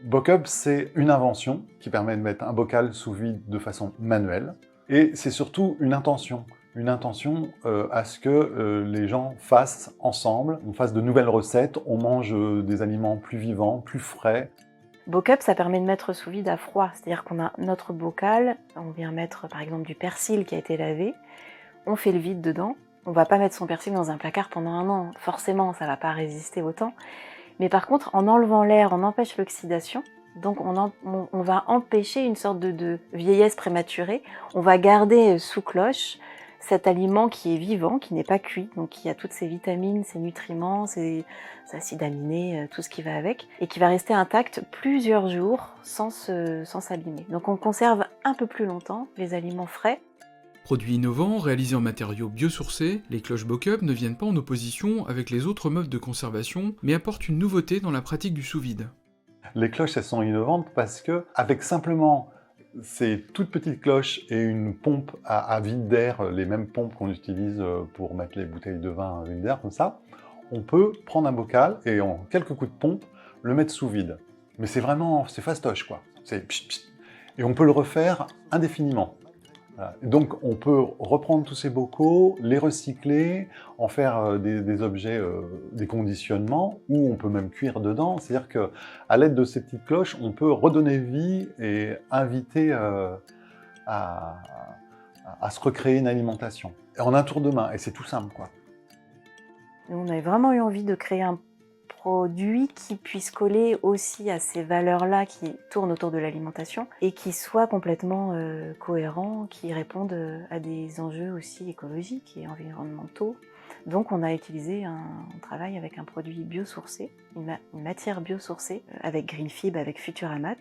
Bock-up, c'est une invention qui permet de mettre un bocal sous vide de façon manuelle. Et c'est surtout une intention à ce que les gens fassent ensemble, on fasse de nouvelles recettes, on mange des aliments plus vivants, plus frais. Bock-up, ça permet de mettre sous vide à froid, c'est-à-dire qu'on a notre bocal, on vient mettre par exemple du persil qui a été lavé, on fait le vide dedans, on va pas mettre son persil dans un placard pendant 1 an, forcément ça va pas résister au temps, mais par contre en enlevant l'air, on empêche l'oxydation, donc on va empêcher une sorte de vieillesse prématurée, on va garder sous cloche cet aliment qui est vivant, qui n'est pas cuit, donc qui a toutes ses vitamines, ses nutriments, ses acides aminés, tout ce qui va avec, et qui va rester intact plusieurs jours sans s'abîmer. Donc on conserve un peu plus longtemps les aliments frais. Produits innovants, réalisés en matériaux biosourcés, les cloches Bock-up ne viennent pas en opposition avec les autres modes de conservation, mais apportent une nouveauté dans la pratique du sous-vide. Les cloches, elles sont innovantes parce que, avec simplement ces toutes petites cloches et une pompe à vide d'air, les mêmes pompes qu'on utilise pour mettre les bouteilles de vin à vide d'air, comme ça, on peut prendre un bocal et en quelques coups de pompe, le mettre sous vide. Mais c'est fastoche, quoi. C'est pchit, pchit. Et on peut le refaire indéfiniment. Voilà. Donc on peut reprendre tous ces bocaux, les recycler, en faire des objets, des conditionnements, ou on peut même cuire dedans. C'est-à-dire qu'à l'aide de ces petites cloches, on peut redonner vie et inviter à, à se recréer une alimentation. Et en un tour de main, et c'est tout simple, quoi. Nous, on avait vraiment eu envie de créer un produit qui puisse coller aussi à ces valeurs-là qui tournent autour de l'alimentation et qui soit complètement cohérent, qui réponde à des enjeux aussi écologiques et environnementaux. Donc on travaille avec un produit biosourcé, une matière biosourcée, avec Greenfib, avec Futuramat,